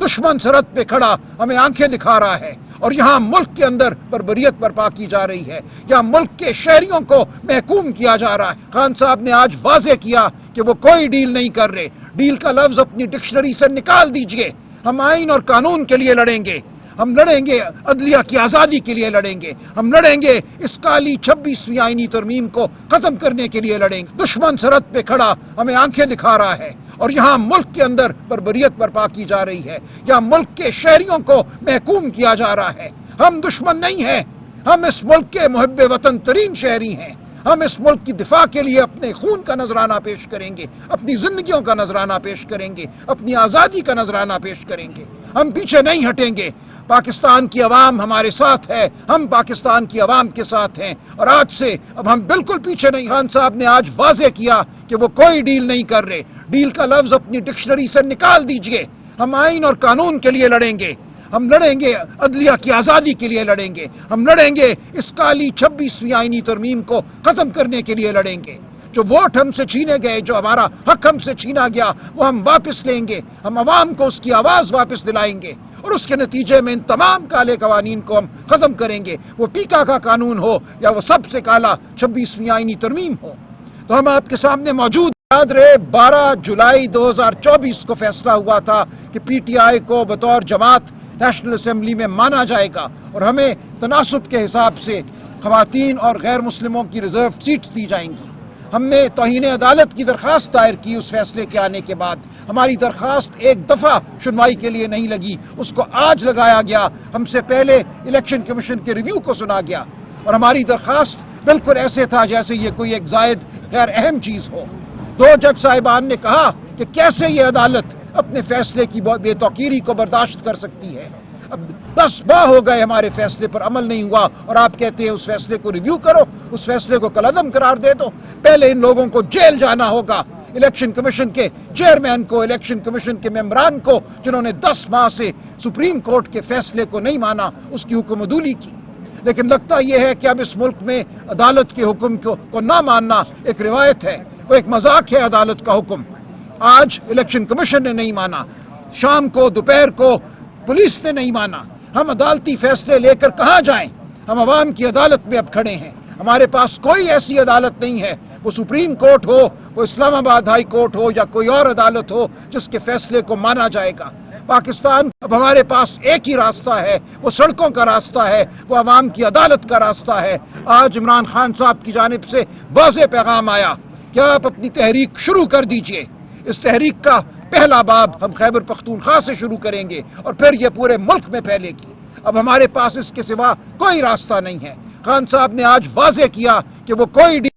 दुश्मन सरहद पे खड़ा हमें आंखें दिखा रहा है और यहाँ मुल्क के अंदर बर्बरियत बर्पा की जा रही है, यहाँ मुल्क के शहरियों को महकूम किया जा रहा है। खान साहब ने आज वाजे किया कि वो कोई डील नहीं कर रहे। डील का लफ्ज अपनी डिक्शनरी से निकाल दीजिए। हम आइन और कानून के लिए लड़ेंगे, हम लड़ेंगे अदलिया की आज़ादी के लिए लड़ेंगे, हम लड़ेंगे इस काली 26वीं आईनी तरमीम को खत्म करने के लिए लड़ेंगे। दुश्मन सरहद पे खड़ा हमें आंखें दिखा रहा है और यहाँ मुल्क के अंदर बर्बरियत बर्पा की जा रही है, यहाँ मुल्क के शहरियों को महकूम किया जा रहा है। हम दुश्मन नहीं हैं, हम इस मुल्क के मुहिब्बे वतन तरीन शहरी हैं। हम इस मुल्क की दिफा के लिए अपने खून का नजराना पेश करेंगे, अपनी जिंदगियों का नजराना पेश करेंगे, अपनी आज़ादी का नजराना पेश करेंगे। हम पीछे नहीं हटेंगे। पाकिस्तान की अवाम हमारे साथ है, हम पाकिस्तान की अवाम के साथ हैं और आज से अब हम बिल्कुल पीछे नहीं। खान साहब ने आज वाजे किया कि वो कोई डील नहीं कर रहे। डील का लफ्ज अपनी डिक्शनरी से निकाल दीजिए। हम आइन और कानून के लिए लड़ेंगे, हम लड़ेंगे अदलिया की आज़ादी के लिए लड़ेंगे, हम लड़ेंगे इस काली 26वीं आईनी तरमीम को खत्म करने के लिए लड़ेंगे। जो वोट हमसे छीने गए, जो हमारा हक हमसे छीना गया, वो हम वापस लेंगे। हम अवाम को उसकी आवाज़ वापस दिलाएंगे और उसके नतीजे में इन तमाम काले कवानीन को हम खत्म करेंगे। वो पीका का कानून हो या वो सबसे काला 26वीं आईनी तरमीम हो। तो हम आपके सामने मौजूद। याद रहे 12 जुलाई 2024 को फैसला हुआ था कि पीटीआई को बतौर जमात नेशनल असेंबली में माना जाएगा और हमें तनासुब के हिसाब से खवातीन और गैर मुस्लिमों की रिजर्व सीट दी जाएंगी। हमने तौहीन अदालत की दरख्वास्त दायर की उस फैसले के आने के बाद। हमारी दरख्वास्त एक दफा सुनवाई के लिए नहीं लगी, उसको आज लगाया गया। हमसे पहले इलेक्शन कमीशन के रिव्यू को सुना गया और हमारी दरख्वास्त बिल्कुल ऐसे था जैसे ये कोई एक जायद गैर अहम चीज हो। 2 जज साहिबान ने कहा कि कैसे ये अदालत अपने फैसले की बेतौकीरी को बर्दाश्त कर सकती है। अब 10 माह हो गए हमारे फैसले पर अमल नहीं हुआ और आप कहते हैं उस फैसले को रिव्यू करो, उस फैसले को कलअदम करार दे दो। पहले इन लोगों को जेल जाना होगा, इलेक्शन कमीशन के चेयरमैन को, इलेक्शन कमीशन के मेंबरान को, जिन्होंने 10 माह से सुप्रीम कोर्ट के फैसले को नहीं माना, उसकी हुक्मदूली की। लेकिन लगता यह है कि अब इस मुल्क में अदालत के हुक्म को ना मानना एक रिवायत है, वो एक मजाक है अदालत का हुक्म। आज इलेक्शन कमीशन ने नहीं माना, शाम को दोपहर को पुलिस ने नहीं माना। हम अदालती फैसले लेकर कहाँ जाएं? हम अवाम की अदालत में अब खड़े हैं। हमारे पास कोई ऐसी अदालत नहीं है, वो सुप्रीम कोर्ट हो, वो इस्लामाबाद हाई कोर्ट हो या कोई और अदालत हो, जिसके फैसले को माना जाएगा। पाकिस्तान अब हमारे पास एक ही रास्ता है, वो सड़कों का रास्ता है, वो अवाम की अदालत का रास्ता है। आज इमरान खान साहब की जानिब से वाज़ेह पैगाम आया कि आप अपनी तहरीक शुरू कर दीजिए। इस तहरीक का पहला बाब हम खैबर पख्तूनख्वा से शुरू करेंगे और फिर यह पूरे मुल्क में फैलेगी। अब हमारे पास इसके सिवा कोई रास्ता नहीं है। खान साहब ने आज वाज़ेह किया कि वो कोई